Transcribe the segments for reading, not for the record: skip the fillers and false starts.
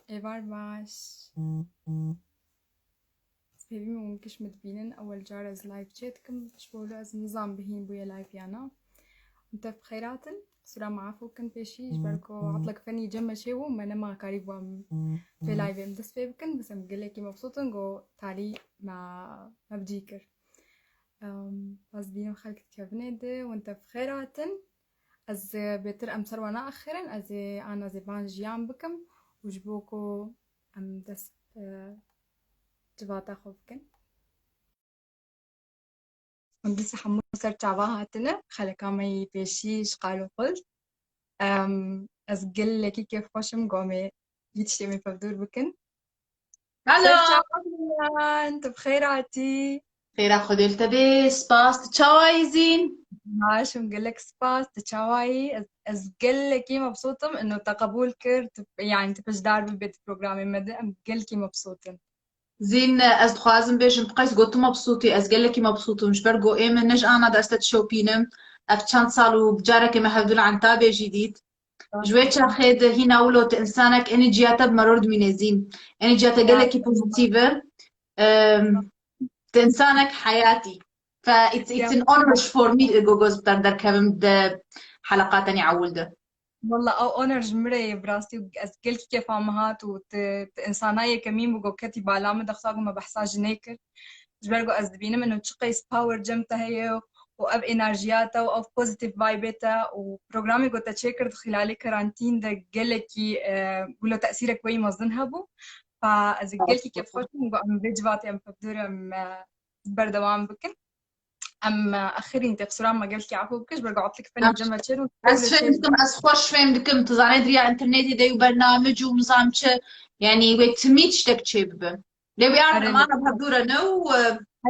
Evar baş. سببي ممكنش متبينين أول جارة از لايف جاتكم تشبولو از نظام بهين بويا لايف يانا انت بخيرات سورة معافو كن بيشي جبالكو عطلك فني جمع شيو ما نما قريبا في لايف ام دس بيبكن بس مقلكي مبسوطن جو تالي ما بجيكر بس بينو خلق كفنيد وانت بخيرات از بيتر ام سروانا اخيرا از انا زبان جيان بكم وجبوكو ام دس جباتا خوفكن هندسة حموسر تعباها هاتنا خلقا مي بيشيش قالوا قلت أسجل لكي كيف خوشم قومي يتشتي من فبدور بكن سر الو. تعباها انت بخير عتي خير خدي التبس باست تشايزين. معاش مقلك سباس تشاواي أسجل لكي مبسوطة إنه تقبول كر يعني تبش دار بالبيت بروجرامي مدى أمقل كي مبسوطة زين از دخوازم بيش بقيس قلت مبسوطي از قال لك مبسوطه مش برجو ايه من نج انا دست شوبينم افتشان صالو بجارك ما هبدول عن تابع جديد جويتش خيد هنا ولوت انسانك انرجياتا بمرورد من زين انرجياتا قال يا لك بوزيتيفر انسانك حياتي ف it's يا an honor for me جوجوز بتقدر كم حلقات اني عولده والله او اونر جمري براستي واسجل كيف امهات انسانايه كمين بقو كتي بالام دخصاغو ما بحساج نيكر جبرجو ازدبينم انه تشقيس باور جمتا هي واب انرجياتا واف بوزيتيف فايبتا وبروجرامي قلت تشيكر خلال كارانتين ده قلكي بقول تاثيره كوي مزنها بو فازجلكي كيف خوش ام بيجباتي ام فبدور ام بردوام بكن ام اخرين تفسران ما قلتي عفو بكش برجع عطلك فني جمع تشيرو از فهمتكم از خوش فهمتكم تزاني دريا انترنتي ديو برنامج ومزام چه يعني ويك تميتش تك چه ببن لو يعرف اريلي امانة بهدورة نو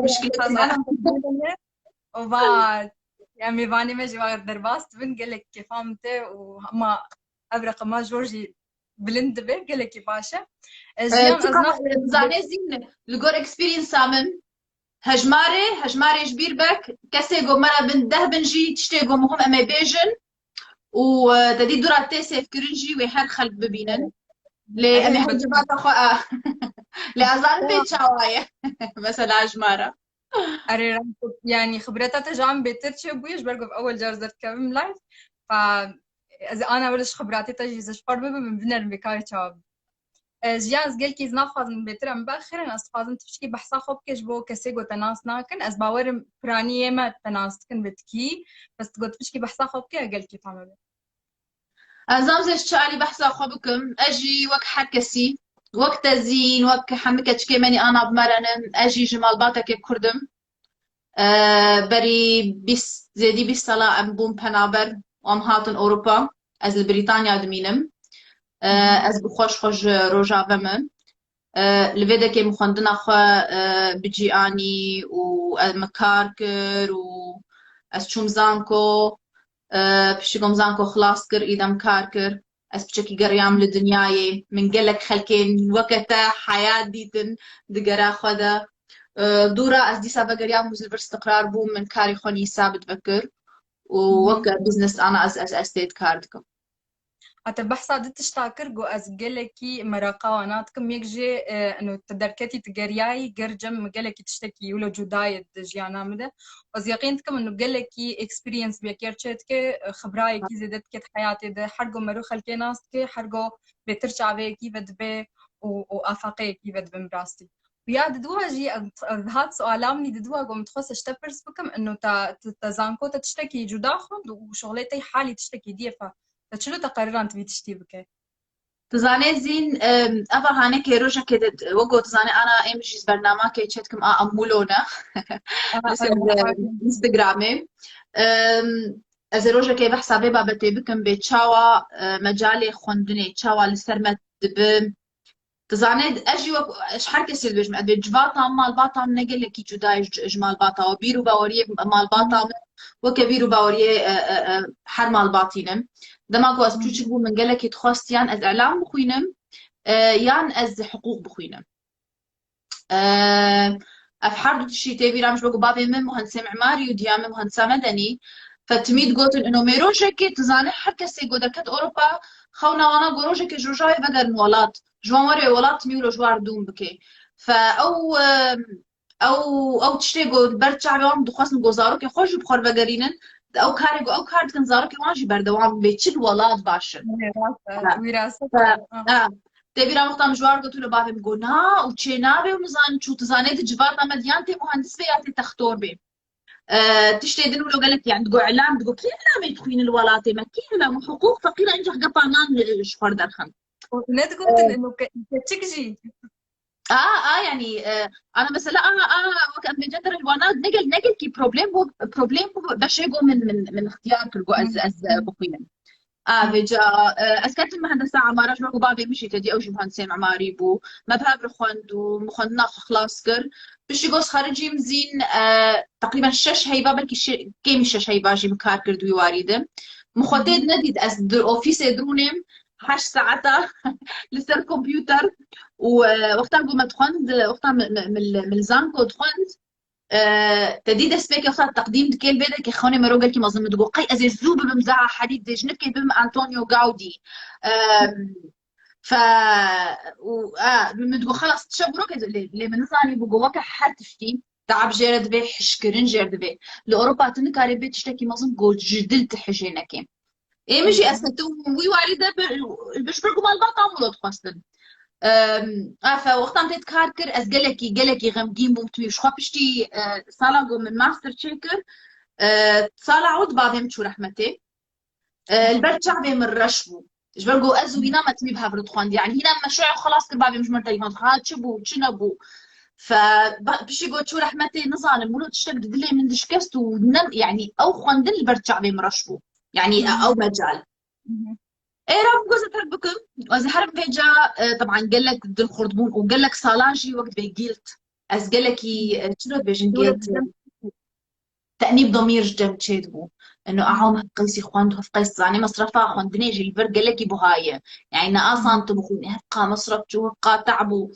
مشكلتي خلاص انا انا فبدور وبعد يعني فاني مجي وقت درباست بن قال لك كيف فهمتي وما ابرق ما جورجي بلند به قال لك باشا جيان تقع ازناف تزاني زين لقور اكسبيرينس سامن هجماري جبير بك كسي جو مرة بن ده بنجي تشتي جو مهم اما بيجن وتدي دورة تيسي في كرنجي ويحر خلق ببينن لي امي اريلي بس حجبات اخو لأزان بيت شواية مثلا عجمارة اري يعني خبرتها تجعم بترشي بويش برقو في اول جار زرت كم لايف ف اذا انا ولش خبراتي تجي زش فرب من بنر بكاي تشاب جياز قال كي زناف من بترم باخر انا استفاضن تشكي بحصا خوب كش بو كسيغو تناس ناكن از باور برانيه ما تناس كن بتكي بس تقول تشكي بحصا خوب كي قال كي تعمل أنظام زي الشعري بحث خبكم أجي وك حكسي وقت زين وك حمكة كماني أنا بمرنم أجي جمال باتك كردم بري بس زيدي بالصلاة أم بوم بنابر وأم هاتن أوروبا از بريطانيا دمينم از بخوش خوش روجا بمن لفيدا كي مخندنا خو بجي آني و مكاركر و از چوم زانكو بشكم زانكو خلاص كر إذا كاركر أس بشكي قريام لدنياي من قلك خلكين وقتا حياة ديتن دقرا خدا دورا أس دي سابا قريام وزلفر استقرار بوم من كاري خوني ثابت بكر ووقع بزنس أنا أس أستيت كاردكم حتى بحث دت تشتاكر جو از جلكي مراقواناتكم يكجي انه تدركتي تجرياي جرجم مجلكي تشتكي ولا جدايد جيانا مده وز يقينتكم انه جلكي اكسبيرينس بيكيرتشتك خبراي كي زدت كت حياتي ده حرقو مرو خلكي ناستكي حرقو بترجع بيكي بدبي وافاقي كي بدبي مراستي ويا ددوها جي هات سؤالامني ددوها قوم تخص اشتفرس بكم انه تزانكو تشتكي جداخل وشغلتي حالي تشتكي ديفا شنو تقرران تبي تشتي بك؟ تزاني زين أبا هاني كيروجا كده وقو تزاني أنا إمجيز برنامج كي تشتكم أمولونا بس انستغرامي از روژه که بحثابه بابته بکن به چاوا مجال خوندنه چاوا لسرمت دب تزانید اجي اش حركه سير بجمع بجباطه مال باطه نقل لك جداي جمال باطه وبيرو باوريه مال باطه وكبيرو باوريه حر مال باطينم دماغو از بچوچ بو من قال لك تخواستيان از اعلام بخوينم يان از حقوق بخوينم اف حرب شي تبي رامش بقو بابي من مهندسة معماري وديامي مهندسة مدني فتميد قوتن إنه ميروجك تزاني حركة سيقو دركت أوروبا خونا وانا قروجك جوجاي بدل مولات جوان وري ولات ميولو جوار دوم بكي فأو او تشتيگو برچا بيوم دخواستن گوزارو که خوش بخور بگرینن او کاری او کار کن زارو که وانجی بردوام بیچل ولاد باشن وراثة تبيرا وقتا مجوار قلت له بابي بقول نا وشي نابي ونزان شو تزانيت جبارنا مديانتي مهندس بياتي تختور بي تشتي دنو لو قالت يعني تقول اعلام تقول كي اعلام يدخلين الولاتي ما كي اعلام حقوق فقيره انجح قطع نان شفر درخن ونت قلت انه تشكجي يعني انا مثلا وقت بجدر الوانات نقل كي بروبليم بشيغو من اختيار كل از بقينا بجا اسكت المهندسه عماره جو بابي مشي تدي او مهندسين معماري بو ما بهاب رخوندو مخندنا خلاص كر بشي قوس خارجي مزين تقريبا شش هيبه بلكي كيم شش هيبه جي مكار كردوي واردة مخدد نديد از در اوفيس درونم 8 ساعات لسر كمبيوتر ووقتها قوم تخند وقتها من الزانكو تخند تديد سبيك وقتها التقديم دكيل بيدك خوني مرو قال كي مظن تقول قي ازي زوب بمزاع حديد دجنك بم انطونيو غاودي ف من تقول خلاص تشبروك اللي من ثاني بقوا وك حرتفتي تعب جرد بي حشكرن جرد بي لاوروبا تنكاري بيت تشتكي مظن قول جدلت حجينك ايه مشي اسنتو وي والده باش بركو مال باطا مولود خاصن فوقتها متيت كاركر از قالكي غمقين بومتوي شخوا بشتي صالا من ماستر تشيكر صالا عود بعضهم شو رحمتي البرد شعبي من رشبو جبرقو ازو هنا ما تمي بها برد يعني هنا مشروع خلاص كل بابي مش مرتي هاد شبو تشنبو فبشي قلت شو رحمتي نظام مولود تشتغل دلي من دشكست ونم يعني او خواندن البرد شعبي من رشبو يعني او مجال ايه راب جوز تربكم وزي حرب بيجا طبعا قال لك دل خردبون وقال لك صالاجي وقت بيجيلت از قال لك شنو بيجن جيلت تأنيب ضمير جدا تشيدبو انه اعوم قيسي خواندو في قيس يعني مصرفها خواندني جي البر قال لك بهايه يعني اصلا تبخوني هبقى مصرف جو هبقى تعبو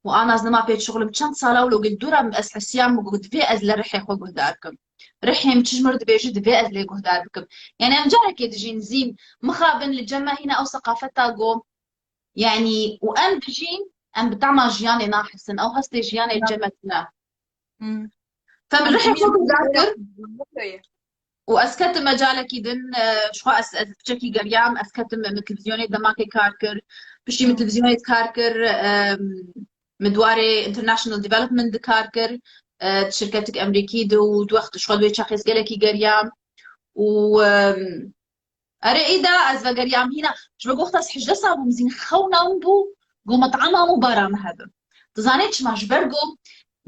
وانا زعما بيت شغل بشان صاله ولو قد دوره بس حسيام وقد في از لرح يا خو قداركم رحي متجمر دبيجي دبي از لي قداركم يعني ام جارك يدجين زين مخابن للجمع هنا او ثقافتها جو يعني وان بجين ام بتعمل جياني ناحسن او هستي جياني الجمتنا فمن رح يكون قداركم واسكت مجالك يدن شو بشكي قريام اسكت من تلفزيوني دماكي كاركر بشي من تلفزيوني كاركر مدواري انترناشونال ديفلوبمنت كاركر شركتك امريكي دو وقت شغل بيت شخص قالك قريام و اريدا از قريام هنا شو بقول خلاص حجه صابو مزين خونا بو قو مطعمها مباراه هذا تزانيتش ما جبرقو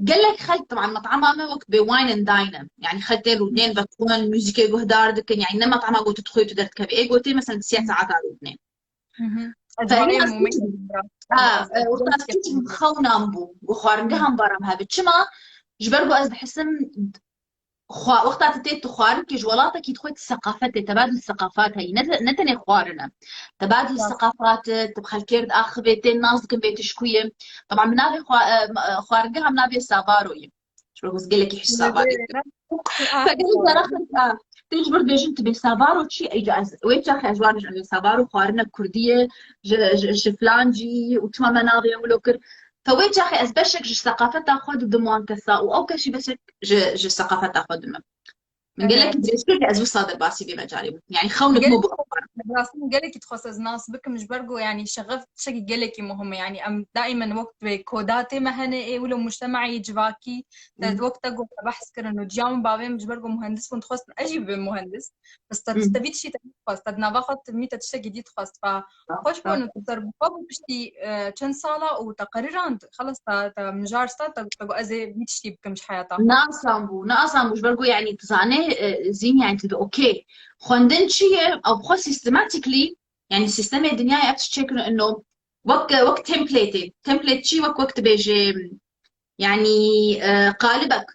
قال لك خلت طبعا مطعمها ما وقت بواين اند داين يعني خلت له اثنين بتكون موسيقى جهدار دك يعني لما مطعمها قلت تدخلي تدرت كبي اي قلت مثلا 9 ساعات على الاثنين فهي وقت تيجي خونا بو وخارنجها مباراه هذا تشما جبرقو از بحسن وقتها تتيت تخوار كي جولاتك يدخل الثقافات تبادل الثقافات هي نتني خوارنا تبادل الثقافات تبخل كيرد اخ بيتين نازكم بيت شكويه طبعا منابي خوارقها منابي سافاروي شو بقول لك يحس سافارو فقلت رخت تجبر بيجنت بسافارو شيء اجاز وين شاخ اجوان عن سافارو خوارنا كرديه شفلانجي وتما منابي ولوكر فوين شاخي أزبشك جو ثقافة تاخد دموان كسا أو كشي بشك جو ثقافة تاخد دم من قال لك بيشكل أزو صادر باسي بمجالي يعني خونك مو بأخبار راسين قال لك تخصص ناس بك مش برجو يعني شغفت شكل قال لك مهم يعني أم دائما وقت بكوداتي مهنة ولو مجتمعي جواكي وقت أقول بحث كرنو جام بابين مش برجو مهندس كنت خص أجيب مهندس بس تستفيد شيء خاص تدنا باخد ميت تشتكي جديد خاص فخوش بقول تربطوا بشتي كم صالة وتقريرا خلص مجار ستا تقول أزي بيتشتي بكمش حياتها ناقصة مش برجو يعني تزاني زين يعني تبقى أوكي خندن شيء أو بخو سيستماتيكلي يعني السيستم الدنيا أبتشكل إنه وقت تمبليت شيء وقت بيجي يعني قالبك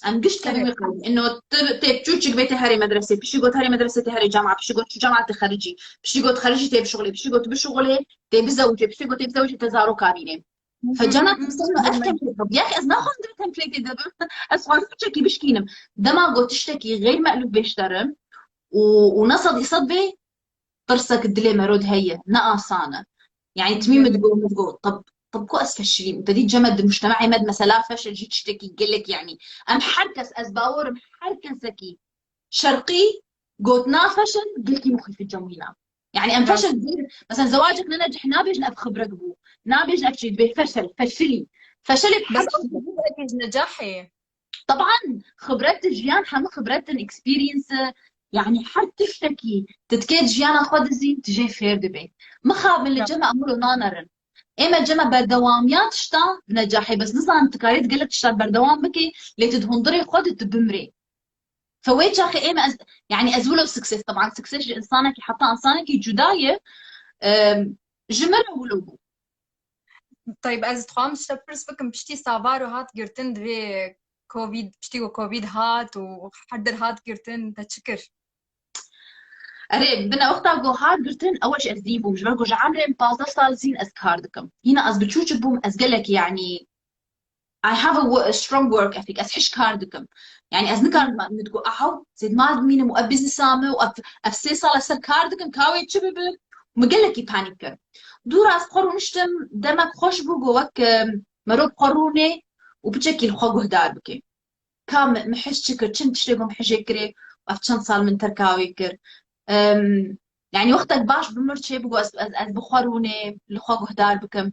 أم قشت كلمة قالب إنه تبتشوتشك بيتي هاري مدرسة بشي قلت هاري مدرسة هاري جامعة بشي قلت جامعة تخرجي بشي قلت خرجي تبي شغلي بشي قلت بشغلي تبي زوجي بشي قلت تبي زوجي تزارو كابينة فجانا تستنى أفتح طب يا أخي أز ناخذ تمبليت ده أز خلاص بتشكي بشكينم ده ما قلت تشتكي غير مألوف بيشترم ونصد يصدبي طرسك الدلي مرود هي نقصانة يعني تميم تقول طب كو اسفشلي انت دي جمد المجتمعي مد مثلا فشل جيت تشتكي قال لك يعني ام حركس ازباور ام حركسكي شرقي قوتنا فشل قلتي مخي في الجميلة يعني ام فشل كبير مثلا زواجك ننجح نابج ناب خبرة قبو نابج ناب شيء فشلي فشلي بس بحركة أكيد نجاحي. طبعا خبرات جيان حما خبرات اكسبيرينس يعني حد تشتكي تتكيد جيانا خود زين تجي فير دبي مخاب من الجمع امور نانرن اما الجمع بردواميات شتا بنجاحي بس نصلا تكاريت قلت تشتا بردوام بكي لتدهندري خود تبمري فويت شاخي اما يعني ازولو سكسس طبعا سكسس انسانك حتى انسانك جدايه جمل ولو طيب از تخوام شتبرس بكم بشتي سافارو هات جرتن دوي كوفيد بشتي كوفيد هات وحدر هات جرتن تشكر. اري بنا وقتا جو هاد قلتن اول شيء ازديبو مش برجو جعمرين بازا سالزين از كاردكم هنا از بتشوش بوم از قلك يعني I have a strong work ethic از حش كاردكم يعني از نكار نتقو احو زيد مال مين مو بزنس سامي اف سي صار سر كاردكم كاوي تشبب مقلك يبانيك دور از قرو نشتم دمك خوش بو جوك مرو قروني وبتشكي الخوغو هدار بكي كام محش شكر چن تشتغل محش يكري وأفتشان صار من تركاوي كر يعني وقتك باش بمرتشي بقو أز بخاروني لخوغو هدار بكم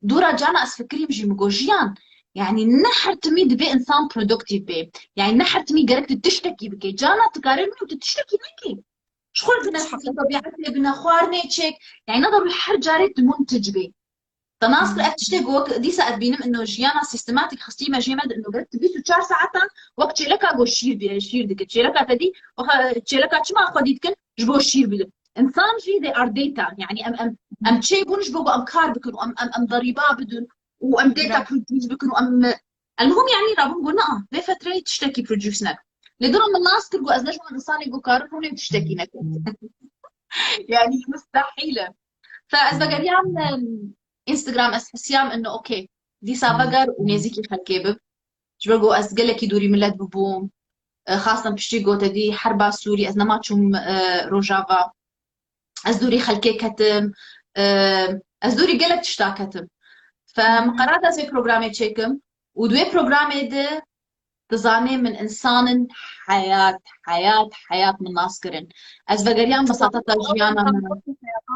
دورا جانا أس فكري بجي مقو جيان يعني نحر تمي دبي إنسان برودكتيف بي يعني نحر تمي قرقت تشتكي بكي جانا تقارني وتتشتكي بكي شخور بنا طبيعتي بنا خوارني تشيك يعني نضرب الحر جاري منتج بي تناصر اتشتي وقت دي ساعات بينم انه جيانا سيستماتيك خصتي ما جيمد انه قلت بيسو 4 ساعات وقت شيلكا جو شير بي شير ديك شيلكا تدي شيلكا تشما خديتكن جبو شير بي انسان جي دي ار ديتا يعني ام تشي بونش بو ام كار بكن ام ضريبه بدون وام ديتا بروديوس بكن وام المهم يعني رابون قلنا في فتره تشتكي بروديوسنا لدرهم من الناس تلقوا ازنج من انسان يقول كار هون تشتكي لك يعني مستحيله فازبقريان انستغرام اسحسيام انه اوكي دي سابقر ونيزيكي خلكيبب جبرقو اسقلكي دوري ملت ببوم خاصة بشتيقو تدي حربا سوري از نماتشوم روجافا از دوري خلكي كتم از دوري قلت تشتا كتم فمقررت از بروغرامي تشيكم ودوي بروغرامي دي تزاني من انسان حياة من ناسكرن از بقريان بساطة جيانا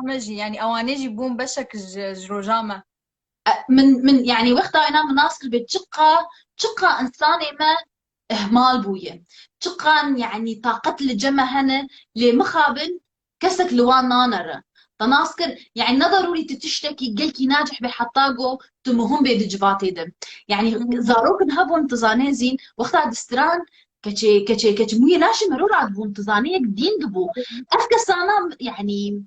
مجي يعني اوانيجي بوم بشك جروجامة من يعني وقتها انا من ناسكر بتشقى انساني ما اهمال بويا تقان يعني طاقت الجمع هنا لمخابن كسك لوان نانر تناسكر يعني نضروري تتشتكي قلكي ناجح بحطاقو تمهم بيد جباتي دم يعني زاروك نهبون تزانيزين وقتها دستران كتشي موية لاشي مرور عاد بون تزانيك دين دبو افكسانا يعني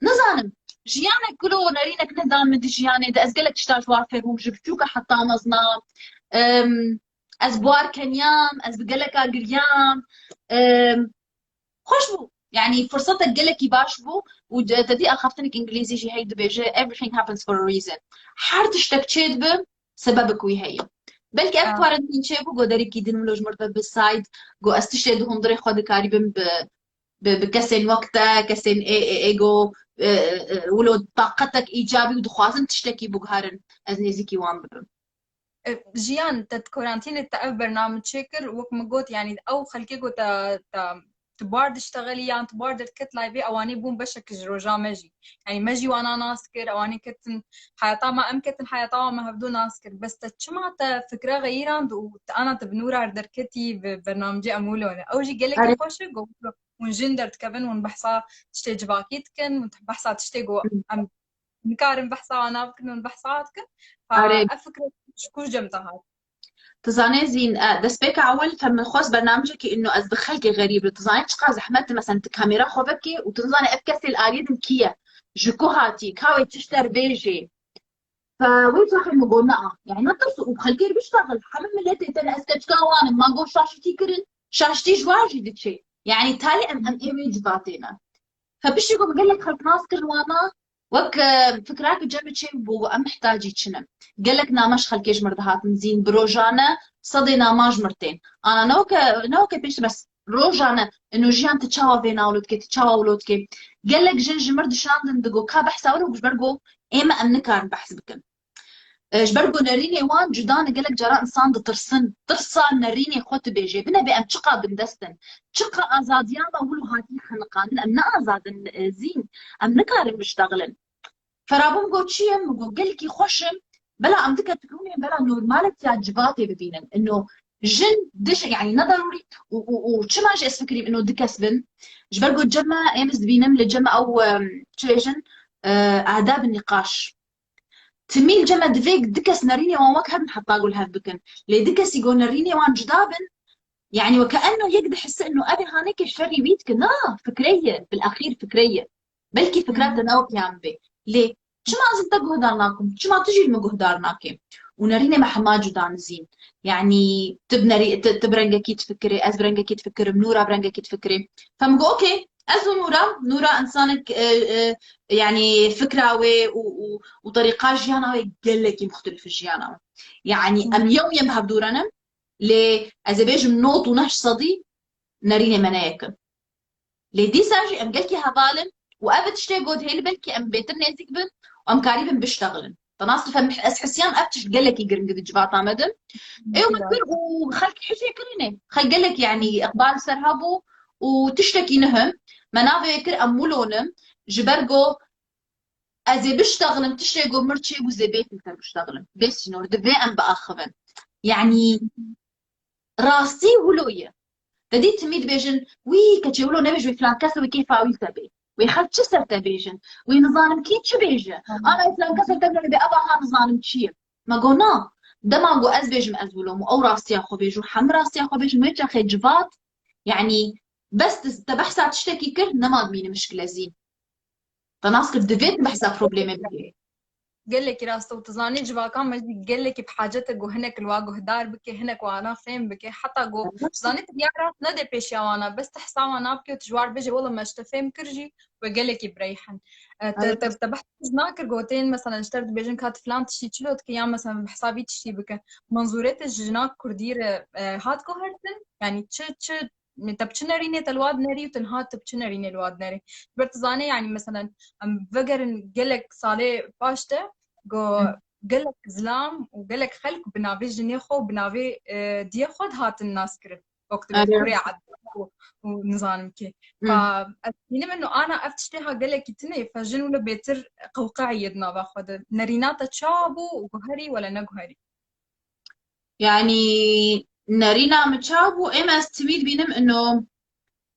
نزانم جيانك كلو نرينك نظام من جياني دا ازقلك تشتاج وافرهم جبتوك حتى نظنا از بوار كنيام از بقلك قريام خوش بو يعني فرصتك قلك باش بو وتدي اخافتنك انجليزي جي هيد بيجي everything happens for a reason حار تشتك تشيد ب سببك وي هي بلكي افتوار دين شيبو قو داري كي دين ملوج مرتب بالسايد قو استشتي دهم دري خود كاريبن بكسن وقتها كسن ايجو ولو طاقتك ايجابي ودخوازن تشتكي بقهارن از نيزيكي وان ببن جيان تكورانتين تأف برنامج شكر وك مقوت يعني او خلكيكو تبارد اشتغلي يعني تبارد الكتلة بي اواني بوم بشك جروجا مجي يعني مجي وانا ناسكر اواني كتن حياتا ما ام كتن حياتا ما هبدو ناسكر بس تشمع فكرة غيران انا تبنورا دركتي ببرنامجي امولونا او جي قالك خوشك ونجندر تكبن ونبحثا تشتي جباكيتكن ونبحثا تشتي ام نكارن بحثا وانا بكن ونبحثاتكن فافكر شكوش جمتها تزاني زين دسبيك عول فمن خوص برنامجك انه از بخلقي غريب تزاني تشقى زحمت مثلا كاميرا خوبكي وتزاني افكسي الاريد مكيه جكو هاتي كاوي تشتر بيجي فويت صاحي مقولنا يعني نطرس وبخلقي بيشتغل حمل ملتي تن اسكتش كاوان ما نقول شاشتي كرن شاشتي جواجي دتشي يعني تالي ام ايميج باتينا فبشي قوم قال لك خلق ناس كروانا وك فكراك جنب شيء بو ام محتاجي تشنم قال لك نامش خلكيش مردهات نزين بروجانا صدي ناماج مرتين انا نوك بيش بس روجانا انه جيان تشاوا فينا ولدك تشاوا ولدك قال لك جن جمرد شاندن دغو كا بحث اولو جبرغو ايما امنكار بحث بكن جبرغو نريني وان جدان قال لك جرا انسان ترسان نريني خوت بيجي بنا بام تشقا بندستن تشقا ازادياما ولو هاتي خنقان امنا ازادن زين امنكار بشتغلن فرابم قلت شيء قال لك خوشم بلا ام دكت تكوني بلا نورمال تعجباتي ببينن انه جن دش يعني نضروري وشماش اسفكري انه دكسبن جبرقو جمع امس بينم لجمع او تشيجن آداب النقاش تميل جمع دفيك دكس نريني وان وك هبن حتى اقول هبكن لي دكس يقول نريني وان جدابن يعني وكانه يقدر يحس انه ابي هانيك شري بيتك لا فكريه بالاخير فكريه بلكي فكرات تناوب يا بي ليه شو ما زلت هدارناكم شو ما تجي المجهدارناكي ونريني ما حما جدان زين يعني تبنري تبرنجكي تفكري از برنجكي تفكري بنورا برنجكي تفكري فمقول اوكي ازو نورا انسانك يعني فكراوي وطريقه جياناوي قال لك مختلف جياناوي يعني ام يوم يمهب دورنا لي ازبيج منوط ونهش صدي نريني منايك لي دي ساجي ام قالكي هبالن وابد شتي قود هيل بلكي ام بيتر نيزك بن وام كاريبن بشتغلن تناصر فمح اسحسيان ابتش قالكي قرن قد جباطا مدن ايوه مكر وخلك حجي كريني خل قالك يعني اقبال سرهبو وتشتكي نهم منابع كر امولونم جبرقو ازي بشتغلن تشتي قو مرتشي وزي بيت انت بشتغلن بس نور دبي ام باخذن يعني راسي ولويه تدي تميد بيجن وي كتشولو نبج فلان كسر كيف عاويل تبي ويخل تشسر تبيجن وينظام كي تشبيجن انا فلان كسر تبي بأبا ها نظام تشي ما قلنا ده ما قو از بيجم از ولوم او راسي اخو بيجو حم راسي اخو بيجو ميجا خجبات يعني بس تبحث تشتكي كر نما مين مشكلة زين تناسك دفيت بحث بروبليم بيه قال لك راستو تزاني جواكان مجدي قال لك بحاجتك وهنك الواجو هدار بك هنك وانا فين بك حتى جو تزاني تبيارات ندى بيشيا وانا بس تحسا وانا بكي وتجوار بيجي والله ما اشتفهم كرجي وقال لك بريحن تبحث ناكر جوتين مثلا اشترت بيجن كات فلان تشي تشلوت كيام مثلا بحسابي تشي بك منظورات الجناك كردير هات كوهرتن يعني تش تبتشنريني تلواد ناري وتنهات تبتشنريني الواد ناري برتزاني يعني مثلا ام فقر قلك صالي باشته جو قلك زلام وقلك خلق بنافي جنيخو بنافي دي خود هات الناس كرت وقت بكوريا عد ونظام كي فأتمنى إنه أنا أفتشتها قلك تني فجنونا بيتر قوقعي يدنا باخد نريناتا تشابو وجهري ولا نجهري يعني نارينا متشابو اما استميد بينم انه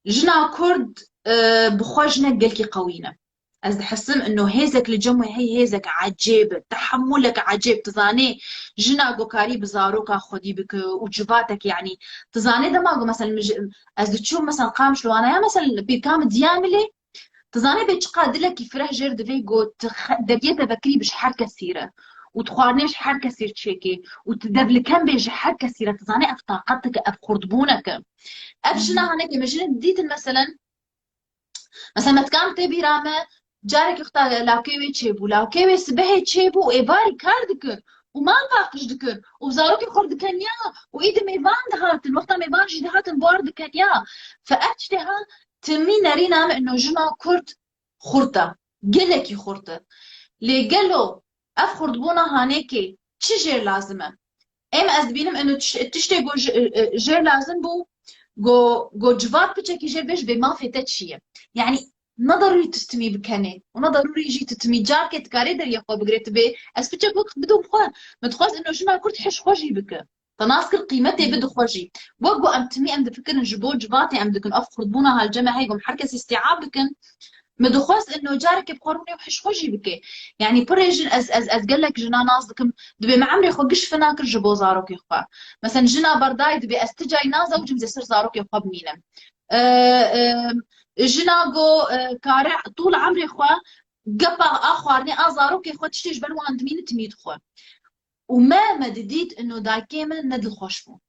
جنا كرد بخوجنا قلكي قوينا از حسم انه هيزك لجمع هي هيزك عجيب تحملك عجيب تزاني جنا قوكاري بزاروكا خدي بك وجباتك يعني تزاني دماغو مثلا از تشوف مثلا قام شلو انا يا مثلا بكام دياملي تزاني بيتشقا دلك يفرح جير دفي قو دبيتا بكري بش حركة سيرة وتخوارني بش حركة سير تشيكي وتدبل كم بيش حركة سيرة تزاني اف طاقتك اف خردبونك افشنا هناك مجرد ديت مثلا متكام تبي رامه جارك يختار لاوكيوي تشيبو لاوكيوي سبهي تشيبو ايباري كاردكن وما باقش دكن وزاروكي خردكن يا وايد ميفان دهاتن وقتا ميفان جي دهاتن باردكن يا فاجتها تمي نارينا انه جنا كرد خرطة قلكي خرطة لي قالوا اف خردبونا هانيكي تشجير لازمه ام از بینم انه تشتي جير لازم بو جو جوات بتشكي جير بيش بما فتتشيه يعني ما ضروري تستمي بكني وما ضروري يجي تتمي جارك تكاري در يخو بقريت بي اس بتشك وقت بدون خوا ما تخوز انه جمع كرت حش خوجي بك تناسكر قيمتي بدو خوجي وقو ام تمي ام دفكر نجبو جباتي ام دكن افخر بونا هالجمع هيكم حركه استيعاب بكن مدخوس انه جارك بقرني وحش خوجي بك يعني بريجن از قال لك جنا ناس دكم دبي ما عمري خوقش فناكر جبو زاروك يخوا مثلا جنا برداي دبي استجاي نازا وجم زي سر زاروك يخوا بمينم جنا جو كارع طول عمري خوا قبا اخوارني ازاروك يخوا تشتيش بلوان دمين تميد خوا وما مدديت انه دايكيما ندل خوشمو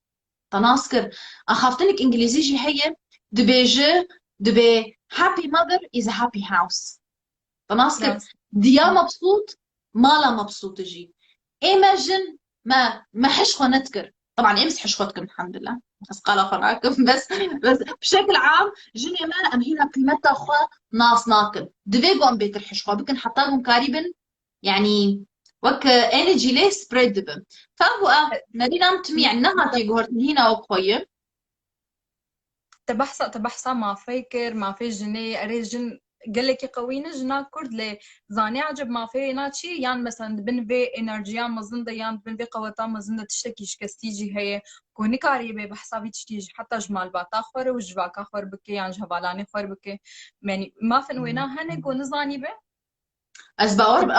تناسكر اخافتنك انجليزي جي هي دبي happy mother is a happy house تناسكر ديا مبسوط مالا مبسوط تجي ايماجن ما حش خو نتكر طبعا امس حش خوتكم الحمد لله قال آخر بس بشكل عام جني ما أم هنا قيمتها خوا ناس ناكل دفيقهم بيت الحش خوا بكن حطاهم قريبا يعني وك انرجي ليه سبريد دبم فهو نرينا متميع انها تيجور هنا وقوية تبحثا ما فيكر ما في جني أريجن قال لك قوينا جنا كرد لي زاني عجب ما في ناتشي يعني مثلا بن في انرجيا مزنده يعني بن في قوتا مزنده تشتكي شكستيجي هي كوني كاريبه بحسا في تشتيجي حتى جمال باتا خور وجواكا خور بكي يعني جهبالاني خور بكي يعني ما فين وينا هنك ونزاني به أسباب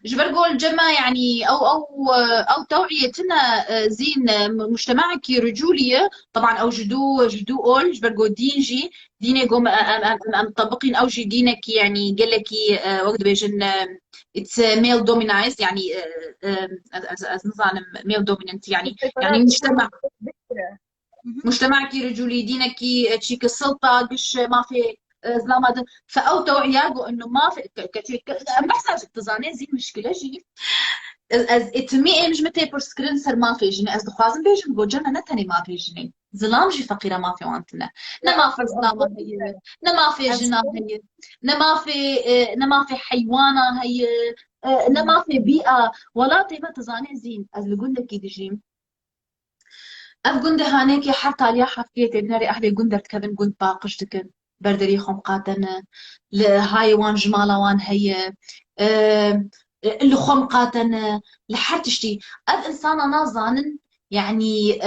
جبر قول جمع يعني أو توعيتنا زين مجتمعك رجولية طبعا أو جدو أول جبر قول دينجي ديني قوم مطبقين أو جي دينك يعني قال لك وقت بيجن it's male dominized يعني as نظام male dominant يعني مجتمعك رجولي دينك تشيك السلطة قش ما في زلام هذا فأو توعية إنه ما في بحث تزاني زين مشكلة جي از اتمي مش متى برسكرين سر ما في جني از دخوازم بيجن بوجنا نتني ما في جني زلام جي فقيرة ما في وانتنا نما في زلام هي نما في جنا هي نما في حيوانة هي نما في بيئة ولا تيما تزاني زين از بقول لك يدجيم اف گونده هانێکی حر تالیا حەفتەیە بنەری ئەهلێ گوندەر دکەبن گوند باقش دکن بەردەری خۆم قاتەنە لە هایوان ژماڵەوان هەیە لە خۆم قاتەنە لە هەر تشتی ئەف ئینسانە نازانن يعني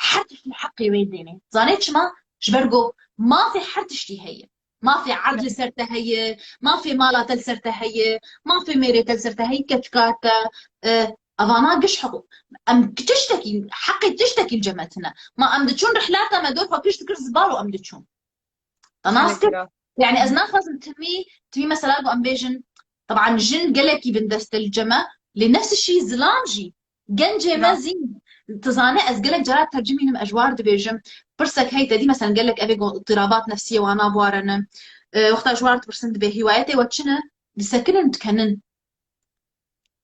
هەر تشتی حەقی وێ دێنێ زانێت چما ژبەرگۆ مافی هەر تشتی هەیە مافي عرض لسرته هي ما في مالات لسرته هي ما في ميريت لسرته هي كتكاتا أفانا قش حقوق أم تشتكي حقي تشتكي لجمتنا ما أم دتشون رحلاتها ما دور فكيش تكر زبالو أم دتشون تناسك يعني أزنا خازن تمي مثلا أم بيجن طبعا جن قلكي بندست الجمة لنفس الشيء زلامجي جنجي مزين تزاني أز قلك جرات ترجمي من أجوار دبيجم برسك هيدا دي مثلا قلك أبي اضطرابات نفسية وأنا بوارنا وقت أجوار برسنت بهوايتي واتشنا بسكنن تكنن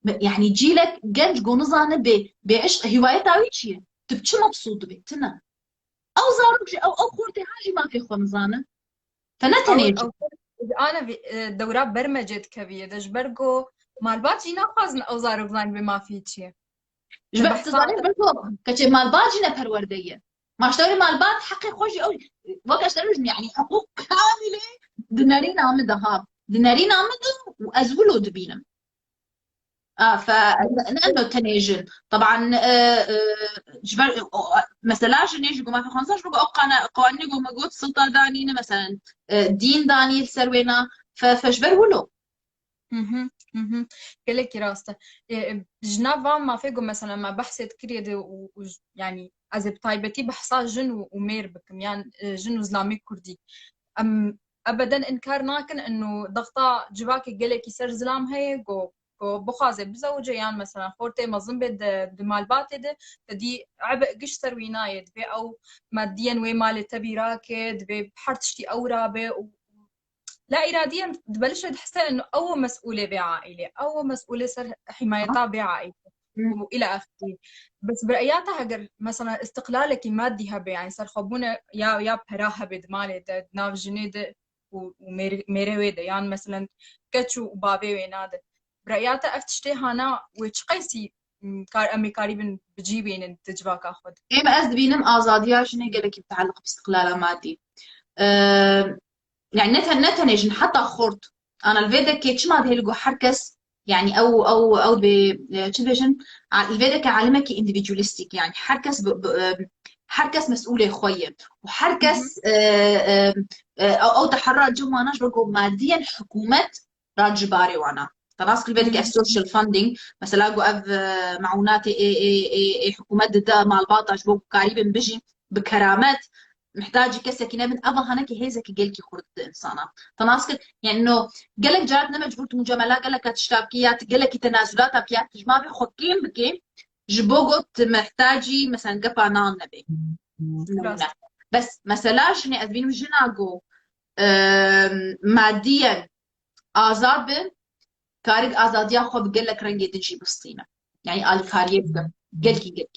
يعني جيلك جنج نظانه بعشق هوايته ويشيه تبكي مبسوط بيتنا او زارمجي او خورتي هاجي ما في خو نظانه فنتنيجي انا دورات برمجت كبير دش برجو مالباتي ناخذ او زارو بلان بما في شيء جبت تزاني برجو كتي مالباجي نبرورديه ما اشتري مالبات حقي خوشي او وقت اشتري يعني حقوق كامله دينارين عم ذهب دينارين عم وازولو دبينم فلانه تناجن طبعا جبر مثلا جنيج ما في 15 بقى قوانين جو موجود سلطه دانينا مثلا دين داني سروينا فجبر ولو كلك راسته جنابا ما فيكو مثلا ما بحثت كريد يعني از بطيبتي بحصا جن ومير بكم يعني جن وزلامي كردي ام ابدا انكار ناكن انه ضغطه جواكي قلك يسر زلام هي جو بخازه بزوجه يعني مثلا خورتي مظن بد بمالبات ده تدي عبء قش سرويناي دبي او ماديا وي مال تبي راكد بحرتشتي او رابه لا اراديا تبلش تحس انه او مسؤوله بعائله او مسؤوله سر حمايتها بعائله والى اخره بس براياتها هجر مثلا استقلالك المادي هبه يعني صار خبونه يا براها بد مال ناف جنيد وميري ويدا يعني مثلا كاتشو وبابي ويناده برأياته افتشتي هانا ويش قيسي كار امي قريبا بجيبين تجواك اخذ ايه ما قصد بينم ازاديا شنو قال لك يتعلق باستقلال مادي يعني نتنجن حتى خورت انا الفيدا كيتش ما هيلقو حركس يعني او بتشبيشن الفيدا كعالمك انديفيدواليستيك يعني حركس مسؤولة خوية وحركس او تحرر جماناش بقو ماديا حكومة راجباري وانا خلاص كل بدك السوشيال فاندنج مثلا لقوا اف معونات اي حكومات دا مع الباطش بو قريبا بيجي بكرامات محتاجه كسكي نبن ابا هناك هيزك قالك خرد انسانه تناسك يعني انه قالك جات مجبور مجامله قالك تشتاكيات قالك تنازلات ابيات ما في خكيم بكي جبوغوت محتاجي مثلا قفا نان نبي بس مثلا شنو ادبين جناغو ماديا ازاد كارك ازاديا خو بقول لك رنجي تجي بالصينه يعني الكاريه قالكي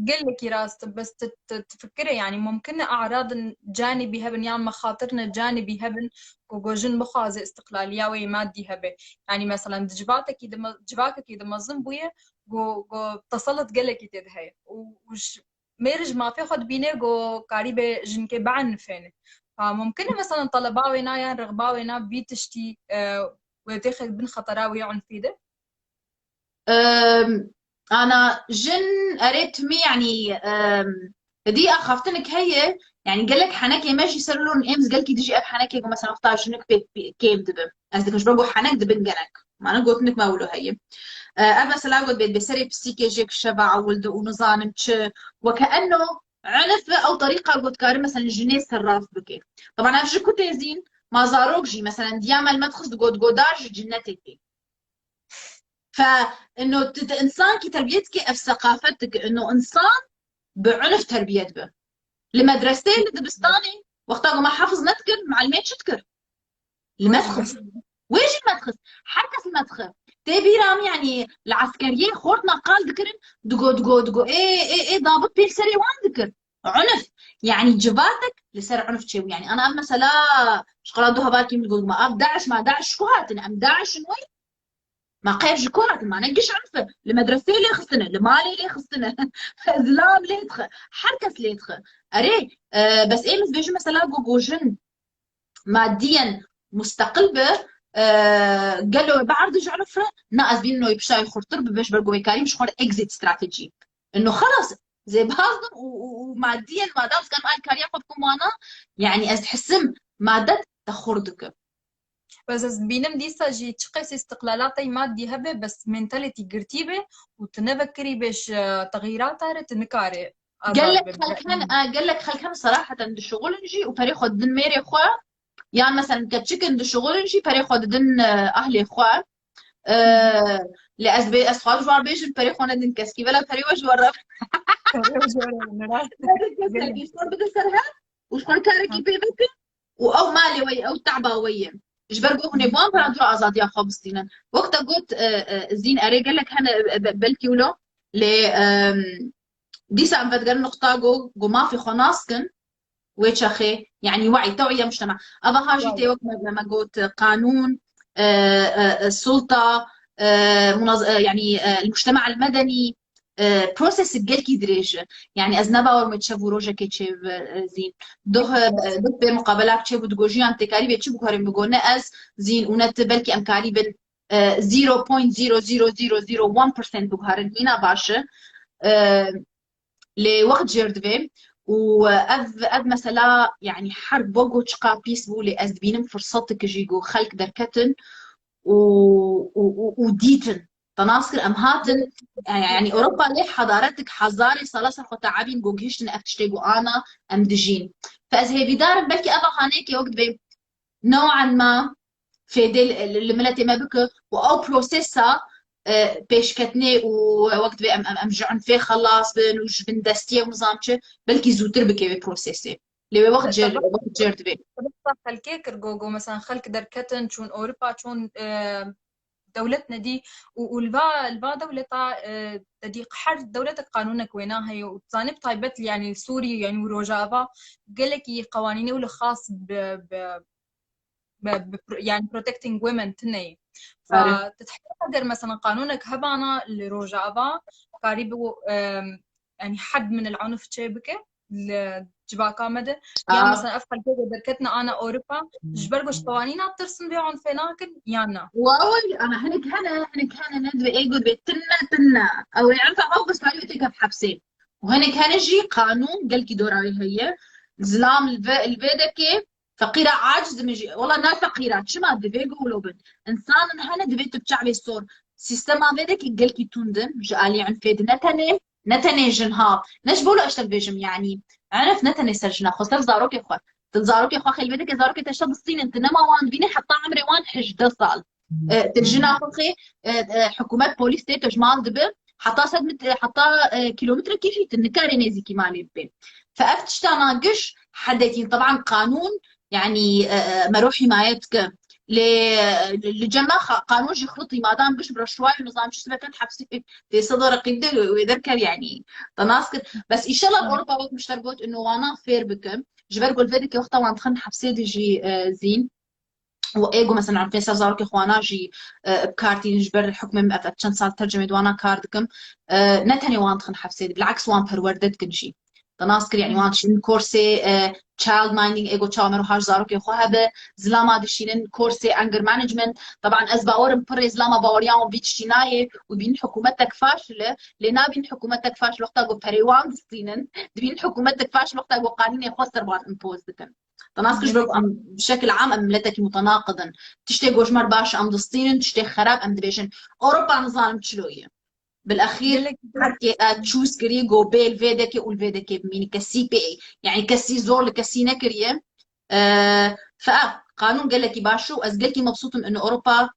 قل لك راست بس تفكري يعني ممكن أعراض جانبي هبن يعني مخاطرنا جانبي هبن وجوجن بخازي استقلالية ومادي هبه يعني مثلا جباك إذا مظلم بويه جو تصلت قلك يتدهي وش ميرج ما في خد بينه جو قريبة جنكي بعن فينه فممكن مثلا طلباوينا يعني رغباوينا بيتشتي وتاخذ بن خطراوي عن فيده. أنا جن قريت مي يعني دقيقة خافتنك هي يعني قال لك حناكي ماشي صار لهم امز قال كي تجي اب حناكي مثلا اختار جنك كيم دبن قصدك مش بقول حناك دبن جنك ما انا قلت لك ما اقوله هي اب مثلا قلت بيت بسري بسيكيجيك شبع ولد ونظام وكأنه عنف او طريقة قلت كاري مثلا جنيه صراف بكي طبعا انا جو تيزين ما زاروك جي مثلا دياما المدخز قد قداج جنتك فانه انسان كي تربيتك في ثقافتك انه انسان بعنف تربيت به المدرستين اللي دبستاني وقتها ما حافظ نذكر معلمين شتكر المدخل ويش المدخل حركة المدخل تبي رام يعني العسكريين خورتنا قال ذكرن دقو ايه ضابط بيل سري وان ذكر عنف يعني جباتك لسر عنف تشوي يعني انا مثلا شغلات دوها بالكي من ما اب داعش ما داعش شكوهاتني ام داعش شنوي ما قيف جكوات ما نقش عنفه المدرسة اللي خصنا المالي اللي خصنا زلام اللي يدخل حركة اللي يدخل أري بس إيه مس بيجي مثلا جوجن ماديا مستقل به قال له بعرض عنفه ناقص بين إنه يبشاي خرطر ببش برجو كريم شو إكزيت استراتيجي إنه خلاص زي بهضم وماديا ما دام كان قال كاريا خدكم وانا يعني أتحسم مادة تخردك بس بينم ديسا جي تشقيس استقلالاتي مادي هبه بس منتاليتي قرتيبه وتنفكري باش تغييرات تنكاري قال لك خل كان صراحة دي شغل نجي وبري خد دن ميري خوا يعني مثلا كتشكن دي شغل نجي بري خد دن أهلي خوا لأسبي أسخال جوار بيجن بري خونا دن كسكي بلا بري وجوار شلون بدي سرها وشلون كاركي بيبكن او مالي وي او تعبا وي جبرقو هني بوان برا ازاد يا خبستينا وقتها قلت زين اري قال لك هنا بلكي ولو ل ديسا عم بتقال نقطة جو ما في خناسكن ويتشخي يعني وعي توعية مجتمع أبا هاجي تي وقت لما قلت قانون السلطة يعني المجتمع المدني بروسيس الجلكي دريج يعني أزنبا ورمتشافو روجا كيتشيف زين ده بمقابلات تشيفو دجوجي أنت كاريبي تشيفو كاريم بقولنا أز زين ونت بلكي أم كاريبن 0.00001% بقهارن هنا باشا لوقت جردفي وأذ مثلا يعني حرب بوغو تشقا بيسبو لأز بينم فرصتك جيجو خلق دركتن وديتن تناصر أمهاتن يعني أوروبا ليه حضارتك حضاري صلاصة ختعابين جوجيشتن أفتشتيجو أنا أمدجين فأز هي بدار بلكي أبا خانيك وقت بي نوعا ما في دل الملتي ما بك أو بروسيسا بيشكتني ووقت بي ام جعن في خلاص بنوج بن دستيه ومزامشه بلكي زوتر بكي بروسيسي اللي وقت جرد بي خلكيك رجوجو مثلا خلك دركتن شون اوروبا شون دولتنا دي والبا دولتا دي قحر دولتك قانونك وينها هي وتصانب طيبت يعني سوري يعني وروجافا قال لك قوانيني ولا خاص يعني protecting women تني فتتحضر مثلا قانونك هبانا لروجافا قريب يعني حد من العنف تشيبكه لجباكا مدى يعني مثلا افضل كده دركتنا انا اوروبا جبرقش قوانين ترسم بيعن فيناكن يانا واوي انا هنك ندوي ايه قد تنا او يعرف او بس قالوا تيجا في حبسين وهنك هنجي قانون قال كي دوراوي هي زلام الفيدكي فقيرة عاجز مجي والله نا فقيرة شما دبي يقولوا بن انسان هنا دبي تبتعبي الصور سيستما فيدكي قال كي توندن جالي عن فيد نتني جنها نش بقولوا اشتغل بيجم يعني عرف نتني سجنا خسر زاروك يا اخوان تزاروك يا اخوان خلي بدك زاروك تشتغل الصين انت نما وان بيني حتى عمري وان 11 صال ترجنا خلقي حكومات بوليس تجمال دبي حتى صدمت حتى كيلومتر كيفي تنكاري نيزي كي مالي بين فافتش تناقش حديتين طبعا قانون يعني مروح حمايتك لجمع قانون جي خلطي ما دام بش برشواي ونظام شو سبت حبسي في صدر قيد ويذكر يعني تناسك بس ان شاء الله اوروبا وقت مش تربط انه وانا فير بكم جبر قول فيديك وقتها وان تخن حبسي دي جي زين وايجو مثلا عم فيصل زارك اخوانا جي بكارتي نجبر الحكم افكشن صار ترجمه وانا كاردكم نتني وان تخن حبسي بالعكس وان پروردت كنجي تناسكر يعني وان شين كورسي تشايلد مايندينج ايجو تشامر وهاش زارك اخو هذا زلاما دشينن كورسي انجر مانجمنت طبعا از باورم بري زلاما باوريان بيتشتيناي وبين حكومتك فاشله لنا بين حكومتك فاشله وقتها جو بريوان دستينن بين حكومتك فاشله وقتها جو قانون يخسر بان امبوز دكن تناسكش برضو أم بشكل عام أم ملتك متناقضا تشتي جوجمر باش أم دستين تشتي خراب أم دبيشن أوروبا نظام تشلوية بالأخير حكي تشوز كري جو بيل فيدك والفيدك بميني كسي بي يعني كسي زور لكسي نكريه فقانون قال لك باشو أزقلك مبسوط من إنه أوروبا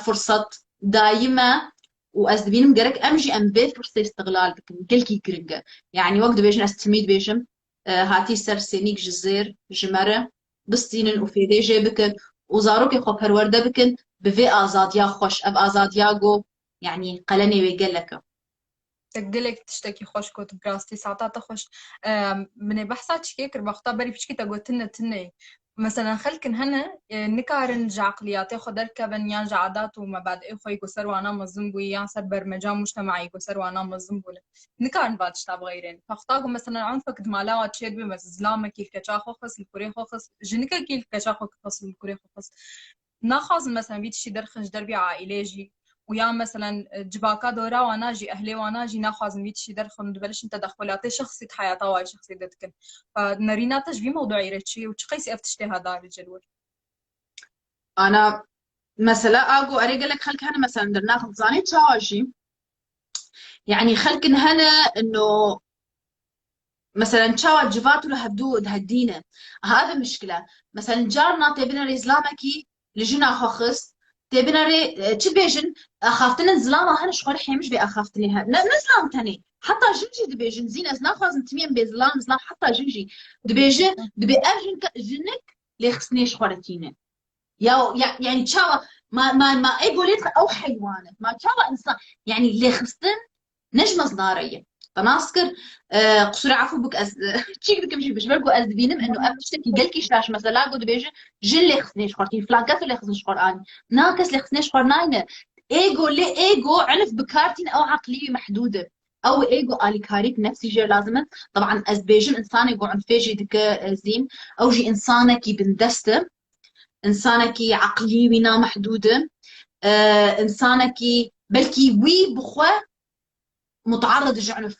فرصة دايمة وأزدبين مجرك أمجي أم بي فرصة استغلال كلكي كرنجة يعني وقت بيجن أستميد بيجم هاتي سر سينيك جزير جمرة بستينن وفيدي جي بكن وزاروكي خو پرورده بكن بفي آزاديا خوش أب آزاديا جو يعني قلني ويقلك تقدلك تشتكي خوش كوت براستي ساعتا تخش من بحثات شكيكر بخطا بري بشكي تقول تنة مثلا خلكن هنا نكارن عقليات خدر كبن يان عادات ومبادئ خو يكسر وانا مظلم ويان سر برمجة مجتمعي يكسر وانا مظلم ولا نكارن بعد شتاب غيرين فاختاقو مثلا عنفك دمالا تشيد بمس زلامة كيف كشاخو خص الكوري خص جنكا كيف كشاخو خص الكوري خص ناخذ مثلا بيت شي درخنج دربي عائلة جي ويا مثلا جباكا دورا وانا جي اهلي وانا جي ناخذ ميت شي درخن بلش انت تدخلاتي شخصي حياتها واي شخصي دتكن فنرينا تجبي موضوعي رتشي وتشقيسي افتشتي هذا الجلور أنا مثلا أقو أريق لك خلك هنا مثلا درناخذ زاني تشاوجي يعني خلكن هنا إنه مثلا تشاوج جفاتو لهدو هدينا هذا مشكلة مثلا جارنا تبينا ريزلامكي لجنا خخص تبينا ري تبيجن أخافتنا زلاما هنا شغل حيمش بي أخافتني هنا نزلام تاني حتى جنجي دبيجن زين أزنا خازن تميم بزلام زلام حتى جنجي دبيجن دبي أرجن جنك ليخسني شغلتينا يعني تشاوا ما ايجوليت او حيوانه ما تشاوا انسان يعني اللي خستن نجمة صنارية تناسكر قصر عفو بك از تشيك بك مش باش بركو از بينم انه ابتشتكي قالكي شاش مثلا قد بيجي جل اللي خصني شقرتي فلان كاس اللي خصني شقر اني ناكس اللي خصني شقر ناينه ايجو لي ايجو عنف بكارتين او عقليه محدوده او ايجو اليكاريك نفسي جي لازمه طبعا از بيجم انسان يقو عن فيجي دك زين او جي انسانه كي بندسته انسانه كي عقليه وينا محدوده انسانه كي بلكي وي بخوه متعرض لجعنف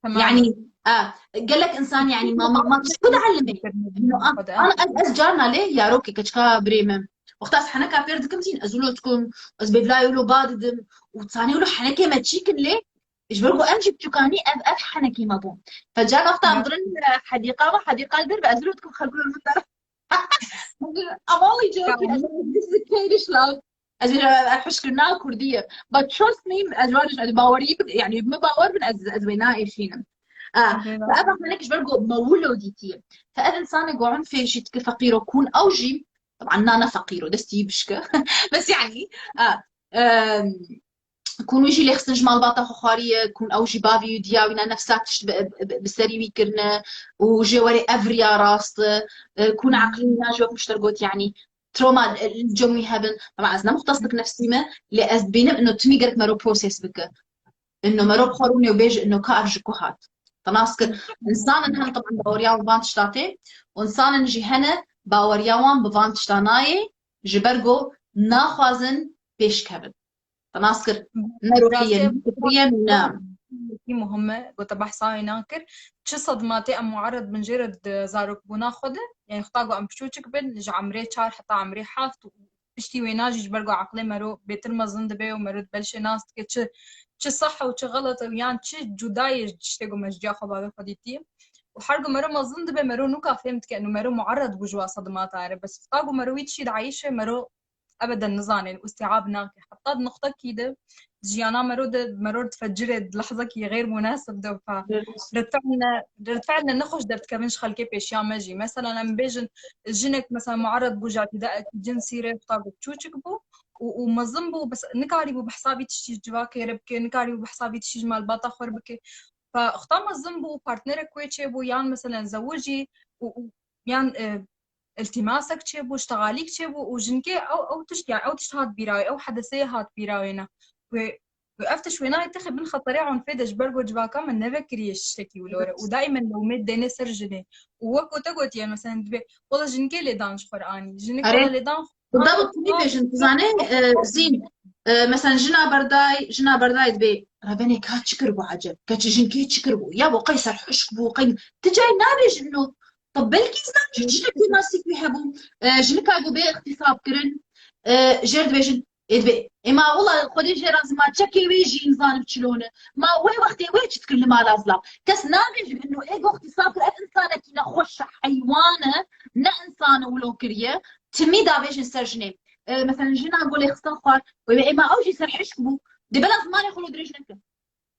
يعني قال لك انسان يعني ما تسكت علمي انه انا از جارنا ليه يا روكي كشكا بريمه وقتاس حنا كافير دكمتين ازولوتكم از بيبلا يقولوا باددم وتصاني يقولوا حنكي ما تشيكن ليه يجبركو امجي بتوكاني اف حنكي ما بون فجانا وقتها نضرن حديقه الدرب ازولوتكم خلقوا المدار I'm only joking this is a Kurdish love از حشكرنا الكرديه but trust me از واجد باوري يعني ما باور من از ويناي شينا فأبغى منك برجو مولو ديتي فأذا إنسان يقعون في شيء كفقير وكون أوجي طبعا أنا فقير ودستي بشكا بس يعني كون ويجي اللي خصن جمال باطا خخارية كون أوجي بافي دياوينا نفسات بسري ويكرنا وجواري أفريا راست كون عقلنا جواب مشترقوت يعني تروما الجمي هبن طبعا أزنا مختصك نفسي ما لأز بينم إنه تمي قرك مرو بروسيس بك إنه مرو بخاروني وبيج إنه كأرجكو هات تناسك إنسان هن طبعا باوريان بفانت شتاتي وإنسان نجي هنا باوريان بفانت شتاناي جبرجو ناخوازن بيش كبد تناسكر نروحية فكرية نام في مهمة وتبحثها يناكر تش صدماتي أم معرض من جرد زاروك بناخده يعني خطاقو أم بشوشك بن لج عمري شار حتى عمري حافت بشتي ويناجي جبرجو عقلي مرو بيترمزن دبي ومرو تبلش ناس تش صح وتش غلط يعني تش جداي تشتغو مججا خبابي خديتي وحرقو مرو مظن دبي مرو نوكا فهمت كأنه مرو معرض بجوا صدمات عارف بس خطاقو مرو يتشي عايشة مرو ابدا نظاني واستيعاب ناكي حتى النقطه كده جيانا مرود تفجرت لحظة كي غير مناسب دو فا رتفعلنا نخش درت كمنش خلكي بيش يا مجي مثلا ام بيجن جنك مثلا معرض بوجع اعتداء جنسي ريب طاقو تشوشك بو ومظنبو بس نكاري بو بحسابي تشتيج جواكي ربكي نكاري بو بحسابي تشتيج مال باطا خربكي فاختار مظنبو بارتنرك ويتشي بو يان مثلا زوجي يان التماسك تشيبو اشتغاليك تشيبو وجنكي او تشتي او تشتهات بيراوي او حدثية هات بيراوينا وقفتش وينا يتخذ من خطري عن فيدش برجو جباكا من نفكر يشتكي ولورا ودائما لو مد دينا سرجني ووكو تقوت يعني مثلا دبي والله جنكي اللي دانش قرآني جنك والله اللي دان بالضبط تمي بيجن تزاني زين مثلا جنا برداي دبي ربني كات شكربو عجب كات جنكي شكربو يا بو قيصر حشكبو قيم تجاي نابج انه طب بلكي زنا جنكي ماسك بيحبو جنكا دو بي اختصاب كرن جرد بيجن دبي اما والله خدي جراز ما تشكي ويجي نظام بشلونه ما وي وقتي وي تتكلم على لازلا كاس نابج انه ايجو اختصاب الانسانه كي نخش حيوانه نا انسانه ولو كريه تمي دابيش نسرجني مثلا جينا نقول لي خصنا خوار ويبقى ما اوجي سرحش بو دي بلا زمان يخلو دريج نكته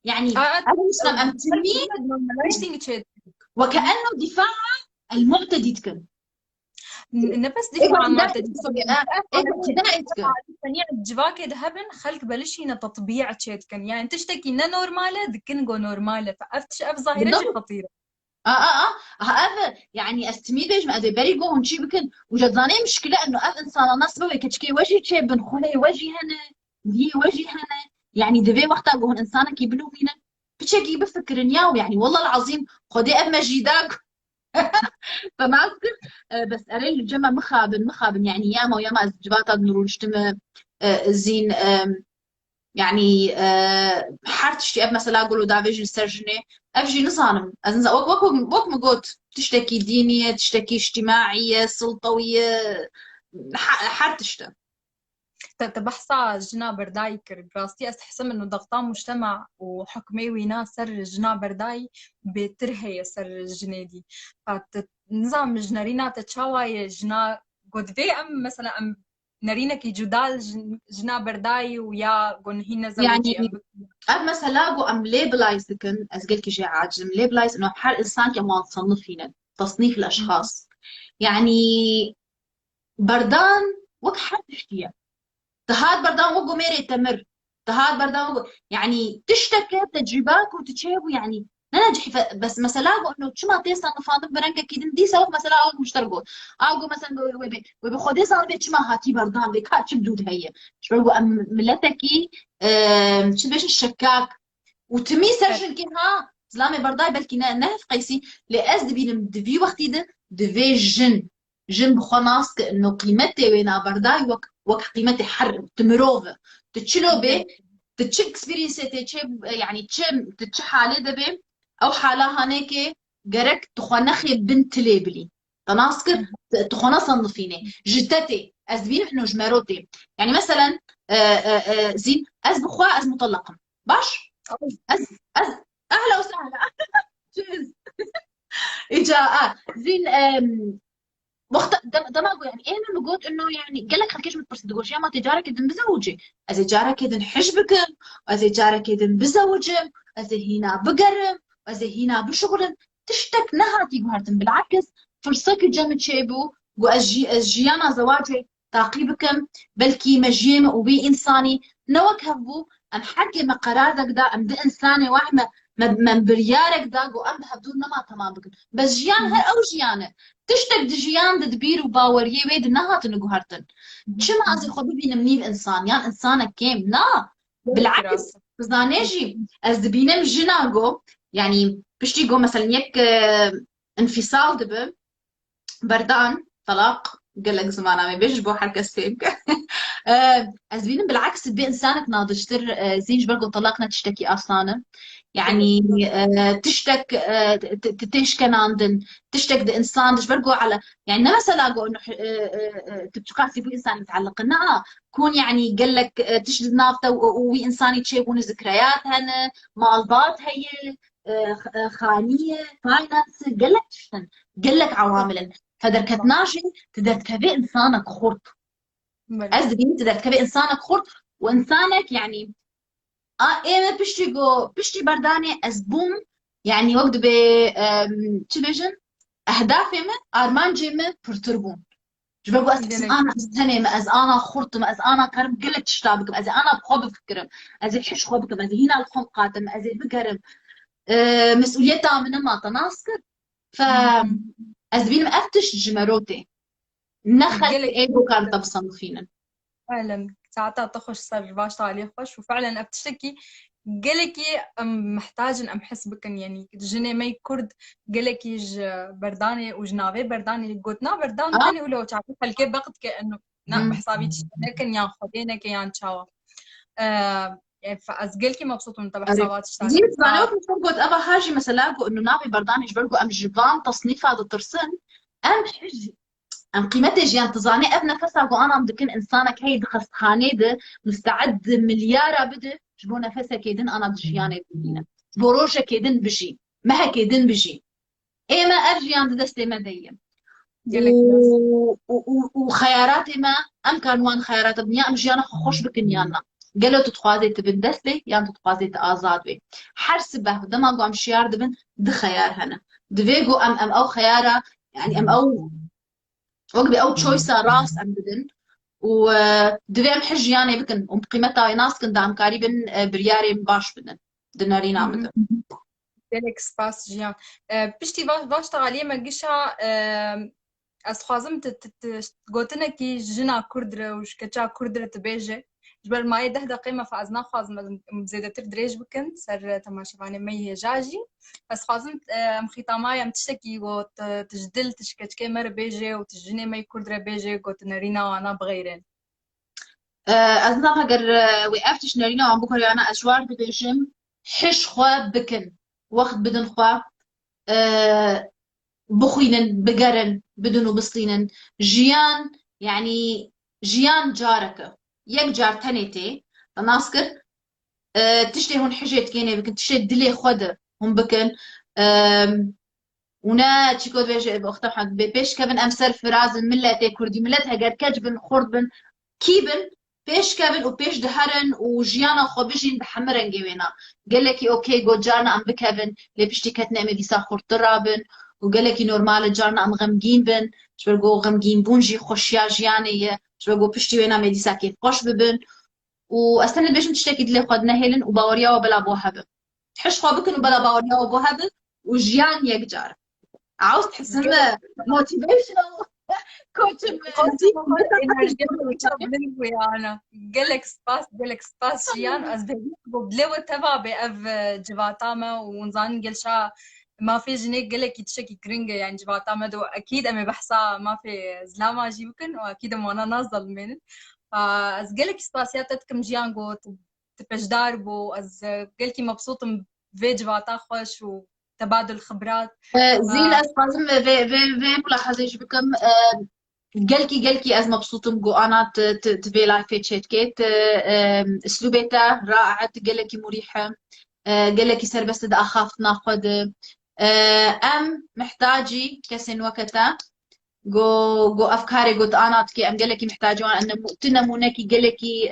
يعني هذا مسلم ام تمي وكانه دفاع المعتدي تكن نفس دفاع المعتدي ايه جواك ذهبن خلك بلش هنا تطبيع تشيتكن يعني تشتكي نا نورمالة دكن جو نورمالة فافتش اف ظاهرة خطيرة هذا يعني استمي بيج ما ادري بري جو هونشي بكن وجداني مشكله انه اف انسان نصبه ويكتشكي وجهي تشي بن خلي وجهي هنا دي وجهي هنا يعني دبي وقتها جو انسان كي بنو فينا بتشكي بفكر ياو يعني والله العظيم خدي اف مجيداك فما اذكر بس اري الجمع مخابن يعني ياما وياما جبات نور اجتمع زين يعني حرتشتي اب مثلا اقولوا دافيج السرجني افجي نصانم ازن وك مقوت تشتكي دينيه تشتكي اجتماعيه سلطويه حرتشتا تبحثا جنا برداي كربراستي استحسن انه ضغطان مجتمع وحكمي وينا سر جنا برداي بترهي سر الجنيدي فنظام جنرينا تتشاوي جنا قد في ام مثلا ام نرينا كي جدال جنا برداي ويا قن هنا زوجي يعني اب مثلا جو ام ليبلايز كن ازقل كي جي عاجم ليبلايز انه حر انسان كمان تصنفينا تصنيف الاشخاص يعني بردان وك حرتشتيا تهاد بردان وقو ميري تمر تهاد بردان وقو يعني تشتكي تجرباك وتشيبو يعني ننجح بس مثلا انه شو ما تيسا نفاضل برنكا كيدن دي سوق مثلا او مشتركون او مثلا ويبي خدي صار بيت ما هاتي بردان بك هات بدود هي شو بقول ملتكي شو بيش الشكاك وتمي سرجن كيها زلامي برداي بلكي نهف قيسي لأز دبين دفي وقتي دفي جن بخناس انه قيمتي وين برداي وك قيمتي حر تمروف تتشلو بي تتش اكسبيرينس يعني تتش حالي دبي او حالها هناك جرك تخنخي بنت ليبلي تناسكر تخنا صنفيني جتتي ازبين انه جماروتي يعني مثلا زين از بخوا از مطلقه باش أز اهلا وسهلا جيز اجاء زين وقت دماغه يعني ايه من قلت انه يعني قال لك خلكيش متبرس يا ما تجارك يدن بزوجي از جارك يدن حجبك از جارك يدن بزوجم از هنا بقرم از هنا بشغل تشتك نهاتي قهرتن بالعكس فرصك جمع شيبو وأجيانا زواجي تعقيبكم بلكي مجيم وبي إنساني نوك هبو أم حكي ما قرارك دا أم دي إنساني واحمة من بريارك دا وأم هبدون نما تمام بكن بس جيان هر أو جيانة تشتك دي جيان دبير وباوريه ويد نهات نقهرتن شما أزي خبي بينا منيب إنسان يان إنسانك كيم نا بالعكس بزانيجي أز دبينا مجناغو يعني بشتي جو مثلا يك انفصال دبي بردان طلاق قال لك زمان عم بيجبوا حركة سيك أزبين بالعكس بإنسانك ناضج تر زين جبرقو طلاقنا تشتكي أصلا يعني تشتك تشكى ناندن تشتك ده إنسان جبرقو على يعني مثلا قو إنه تبتقاسي بو إنسان متعلق إنها كون يعني قال لك تشد نافته وإنسان تشيبون ذكريات هنا مالبات هي خانية فاينانس قال لك تشتن قال لك عوامل فدركت ناجي تقدر تكبي إنسانك خرط أزدين تقدر تكبي إنسانك خرط وإنسانك يعني ايمه بشتي برداني از بوم يعني وقت ب تلفزيون اهدافي ما ارمانجي ما برتربون جبرو اس قالك انا استني ما از انا خرط ما از انا كرم قلت تشتابكم از انا بخوب فكرم از حش خوبكم از هنا الخم قاتم از بقرم مسؤوليتها من ما تناسكر ف از بين افتش جمروتي نخت قالك ايجو كان تبصم فينا فعلا ساعتها تخش صار باشا عليه خوش وفعلا بتشتكي قالكي محتاج ام حس بكن يعني جني مي كرد قالكي برداني وجنابي برداني قوتنا بردان اه تاني ولو تعرف هلكي بقت كانه نا بحسابي لكن يان خدينا كي يان تشاوا يعني فازقلكي مبسوط من تبع حسابات اشتاك زين زانوك مفروض قد أبا هاجي مثلا قو إنه نابي برداني جبرقو أم جبان تصنيف هذا ترسن أم حجي أم قيمتي جيان تزاني أبنا كسا قو أنا مدكن إنسانك هيد خستخاني ده مستعد مليارة بده جبو نفسه كيدن أنا دجياني بمينة بروجة كيدن بجي مها كيدن بجي إيما أرجيان دستي ما ديم قالك بس وخياراتي ما ام كان وان خيارات بنيا ام جيانا خوش بكنيانا قالوا تتخوازي تبن دستي يعني تتخوازي تآزاد بي حر سبه دما قو ام شيار دبن دي خيار هنا دفيقو ام او خيارة يعني ام او وقبي او تشويسا راس ام بدن و دفي ام حج يعني بكن ام قيمتها ناس كن دام كاريبن برياري باش بدن دنارينا مدن قالك سباس جيان بشتي باش تغالي ما قشا از خوازم گوتنه کی جنا کردره و شکچا کردره تبیجه جبر مای 10 دقیقه فاز نخوازم زیاده تر دريج بكن سر تماشفانه مي جاجي بس خوازم مخيطامايا متشتكي و تجدل تشكچكي مر بيجي و تجني مي كردره بيجي قوتنا رينا وانا بغيرين أزنا هجر وقفتش نارينا وعم بكره أنا أشوار بدجم حش خوا بكن وقت بدن خوا بخوينن بقرن بدنو بصينن جيان يعني جيان جارك يك جار تنيتي تناسكر تشتي هون حجيت كيني بكن تشتي دلي خود هم بكن ونا تشيكو بيش بختم حد بيش كابن امسر فراز ملتي كردي ملتها قد كجبن خردبن كيبن بيش كابن وبيش دهرن وجيانا خو بيجين بحمرن جوينا قال لك اوكي جو جارنا ام بكابن لي بيشتي كتنا مدي ساخر ترابن وقال لك نورمال جارنا ام غمجين بن شبرقو غمجين بونجي خوشيا جيانية شبرقو بيشتي وينا مدي ساكيف خوش ببن واستنى بيش تشتكي دلي خدنا هيلن وباوريا وبلا بوهبن تحش خو بكن وبلا باوريا وبوهبن وجيان يقجار عاوز تحس انه موتيفيشنال كوتش انا قالك سباس جيان از بلو تبع بأف جباتاما ونزان قلشا ما في جنيك قالك يتشكي كرينجا يعني جباتاما دو اكيد امي بحسا ما في زلاما جيبكن واكيد انا نازل من از قالك سباسياتك كم جيان جو تبش داربو از قالكي مبسوط في جباتا خوش وتبادل خبرات زين لازم في ملاحظة بكم قلكي از مبسوطة جو انا تبي لايف تشيت اسلوبيته رائعة قلكي مريحة قلكي سر بس دا اخاف ناخد ام محتاجي كسن وقتا جو افكاري قلت انا تكي ام قلكي محتاجه ان تنمونكي قلكي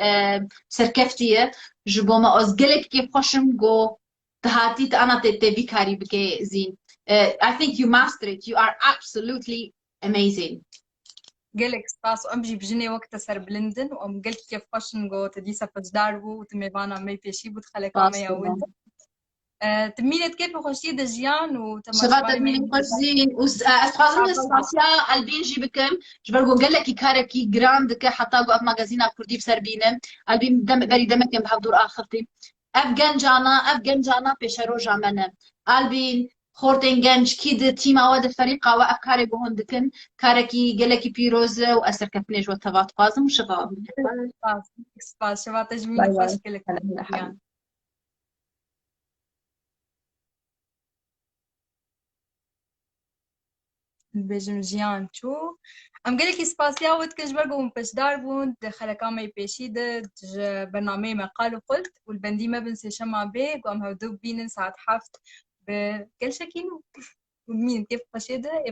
سركفتيه جبو ما از قلك كيف خوشم جو تهاتي انا تبي كاري بكي زين I think you mastered it. You are absolutely amazing. قالك سباس وامجي بجني وقت سر بلندن وام قالك كيف خوشن جو تديسا فجداربو وتمي بانا مي بيشي بتخلي كاما يا ولد تمينة كيف خوشي دجيان شغال وتماشفاني مي تدمين خوش زين استخدم السباسيا البين بكم جبرقو قال لك كاركي جراند كي حتى جو اف ماغازينا كردي بسر بينم البين دم بري دمك بحضور اخرتي افغان جانا بيشرو جامنه البين خورتين جنج كيد تيم اواد الفريق وافكاري بهون دكن كاركي قال لك بيروز واسر كفنيج وتبات قازم وشغال سباس شباب باي تجميل خوش باي كلك هلا هلا حبيبي دجيان بيجم جيان شو ام قالك سباسيا وتكش برقو مبش داربون دخل كامي بيشي برنامج مقال وقلت والبندي ما بنسي شما بيك وام هودوب بين ساعة حفت بكل شكينو ومين كيف قشيدة